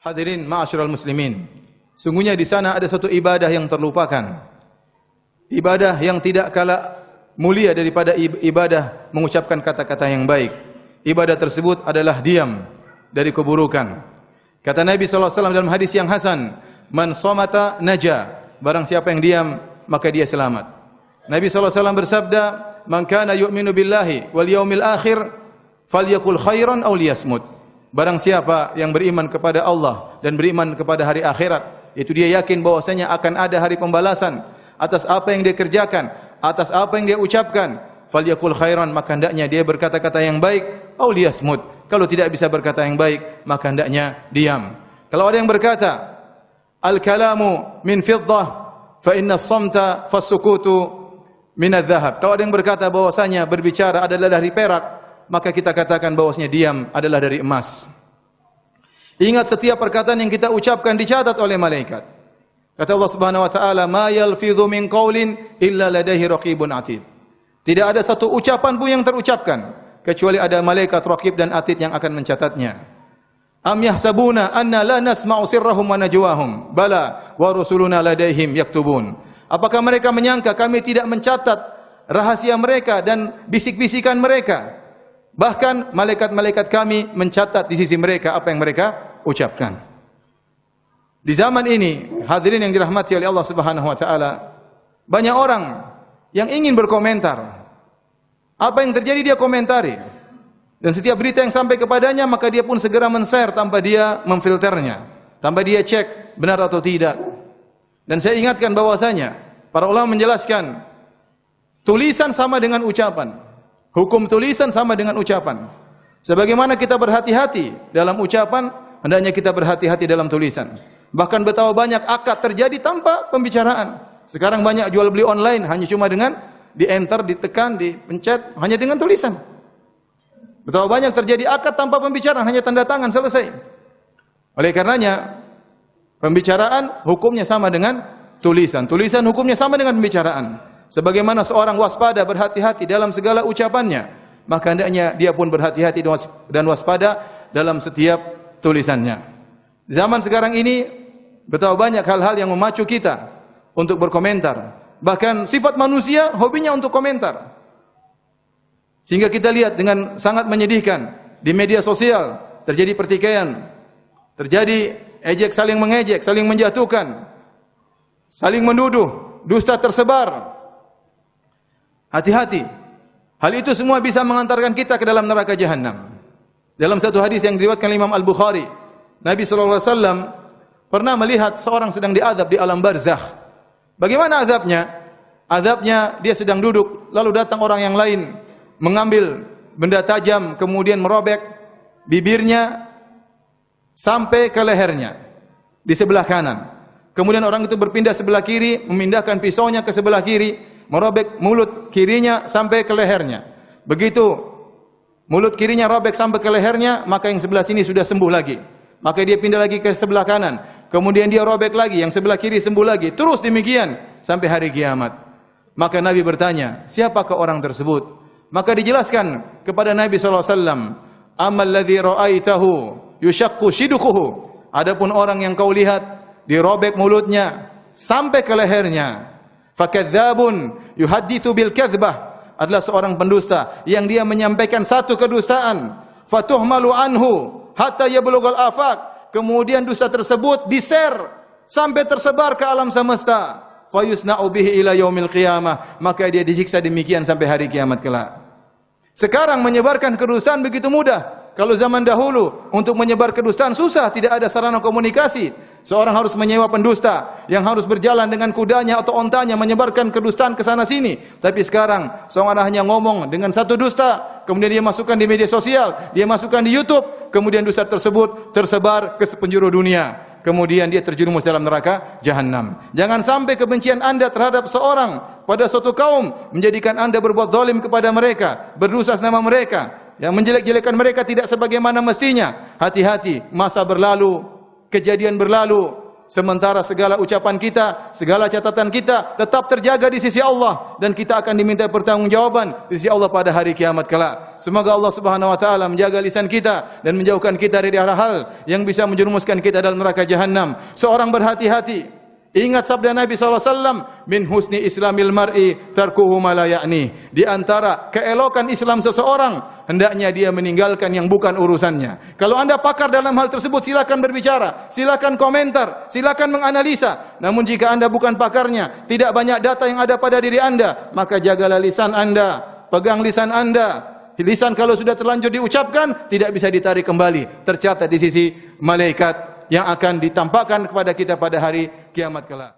Hadirin ma'asyiral muslimin, sungguhnya di sana ada satu ibadah yang terlupakan. Ibadah yang tidak kalah mulia daripada ibadah mengucapkan kata-kata yang baik. Ibadah tersebut adalah diam dari keburukan. Kata Nabi sallallahu alaihi wasallam dalam hadis yang hasan, "Man somata naja." Barang siapa yang diam, maka dia selamat. Nabi sallallahu alaihi wasallam bersabda, "Man kana yu'minu billahi wal yaumil akhir falyakul khairan aw liyasmut." Barang siapa yang beriman kepada Allah dan beriman kepada hari akhirat, itu dia yakin bahwasanya akan ada hari pembalasan atas apa yang dia kerjakan, atas apa yang dia ucapkan, falyakul khairan, maka hendaknya dia berkata-kata yang baik, aw liyasmut. Kalau tidak bisa berkata yang baik, maka hendaknya diam. Kalau ada yang berkata, al-kalamu min fiddah fa inna as-samta fas-sukutu min adh-dhahab. Kalau ada yang berkata bahwasanya berbicara adalah dari perak, maka kita katakan bahwasanya diam adalah dari emas. Ingat, setiap perkataan yang kita ucapkan dicatat oleh malaikat. Kata Allah Subhanahu wa taala, "Ma yalfidhu min qaulin illa ladaihi raqibun atid." Tidak ada satu ucapan pun yang terucapkan kecuali ada malaikat raqib dan atid yang akan mencatatnya. Am yahsabuna anna la nasma'u sirrahum wa najwahum bala wa rusuluna ladaihim yaktubun. Apakah mereka menyangka kami tidak mencatat rahasia mereka dan bisik-bisikan mereka? Bahkan malaikat-malaikat kami mencatat di sisi mereka apa yang mereka ucapkan. Di zaman ini, hadirin yang dirahmati oleh Allah Subhanahu wa taala, banyak orang yang ingin berkomentar. Apa yang terjadi dia komentari. Dan setiap berita yang sampai kepadanya maka dia pun segera men-share tanpa dia memfilternya, tanpa dia cek benar atau tidak. Dan saya ingatkan bahwasanya para ulama menjelaskan tulisan sama dengan ucapan. Hukum tulisan sama dengan ucapan. Sebagaimana kita berhati-hati dalam ucapan, hendaknya kita berhati-hati dalam tulisan. Bahkan betapa banyak akad terjadi tanpa pembicaraan. Sekarang banyak jual beli online hanya cuma dengan di-enter, ditekan, dipencet, hanya dengan tulisan. Betapa banyak terjadi akad tanpa pembicaraan, hanya tanda tangan, selesai. Oleh karenanya, pembicaraan hukumnya sama dengan tulisan. Tulisan hukumnya sama dengan pembicaraan. Sebagaimana seorang waspada berhati-hati dalam segala ucapannya, maka hendaknya dia pun berhati-hati dan waspada dalam setiap tulisannya. Zaman sekarang ini betapa banyak hal-hal yang memacu kita untuk berkomentar. Bahkan sifat manusia hobinya untuk komentar. Sehingga kita lihat dengan sangat menyedihkan di media sosial terjadi pertikaian, terjadi ejek saling mengejek, saling menjatuhkan, saling menuduh, dusta tersebar. Hati-hati. Hal itu semua bisa mengantarkan kita ke dalam neraka jahanam. Dalam satu hadis yang diriwayatkan Imam Al-Bukhari, Nabi sallallahu alaihi wasallam pernah melihat seorang sedang diazab di alam barzakh. Bagaimana azabnya? Azabnya dia sedang duduk, lalu datang orang yang lain mengambil benda tajam kemudian merobek bibirnya sampai ke lehernya di sebelah kanan. Kemudian orang itu berpindah sebelah kiri, memindahkan pisaunya ke sebelah kiri, merobek mulut kirinya sampai ke lehernya. Begitu mulut kirinya robek sampai ke lehernya, maka yang sebelah sini sudah sembuh lagi. Maka dia pindah lagi ke sebelah kanan. Kemudian dia robek lagi, yang sebelah kiri sembuh lagi. Terus demikian sampai hari kiamat. Maka Nabi bertanya, siapakah orang tersebut? Maka dijelaskan kepada Nabi SAW, "Amal ladzi ra'aitahu yushaqqu shiduquhu." Adapun orang yang kau lihat dirobek mulutnya sampai ke lehernya, fakadzabun yuhadditsu bil kadzbah, adalah seorang pendusta yang dia menyampaikan satu kedustaan, fatuhmalu anhu hatta yablughal afaq, kemudian dusta tersebut di-share sampai tersebar ke alam semesta, fayusna'u bihi ila yaumil qiyamah, maka dia disiksa demikian sampai hari kiamat kelak. Sekarang menyebarkan kedustaan begitu mudah. Kalau zaman dahulu untuk menyebar kedustaan susah, tidak ada sarana komunikasi. Seorang harus menyewa pendusta yang harus berjalan dengan kudanya atau ontanya menyebarkan kedustaan ke sana sini. Tapi sekarang seorang hanya ngomong dengan satu dusta, kemudian dia masukkan di media sosial, dia masukkan di YouTube, kemudian dusta tersebut tersebar ke sepenjuru dunia. Kemudian dia terjerumus dalam neraka jahanam. Jangan sampai kebencian Anda terhadap seorang pada suatu kaum menjadikan Anda berbuat zalim kepada mereka, berdosa atas nama mereka, yang menjelek-jelekan mereka tidak sebagaimana mestinya. Hati-hati, masa berlalu, kejadian berlalu, sementara segala ucapan kita, segala catatan kita tetap terjaga di sisi Allah dan kita akan diminta pertanggungjawaban di sisi Allah pada hari kiamat kelak. Semoga Allah Subhanahu wa taala menjaga lisan kita dan menjauhkan kita dari hal-hal yang bisa menjerumuskan kita dalam neraka jahanam. Seorang berhati-hati. Ingat sabda Nabi SAW, min husni islamil mar'i tarkuhu ma la ya'ni. Di antara keelokan Islam seseorang, hendaknya dia meninggalkan yang bukan urusannya. Kalau anda pakar dalam hal tersebut, silakan berbicara, silakan komentar, silakan menganalisa. Namun jika anda bukan pakarnya, tidak banyak data yang ada pada diri anda, maka jagalah lisan anda, pegang lisan anda. Lisan kalau sudah terlanjur diucapkan, tidak bisa ditarik kembali, tercatat di sisi malaikat yang akan ditampakkan kepada kita pada hari kiamat kelak.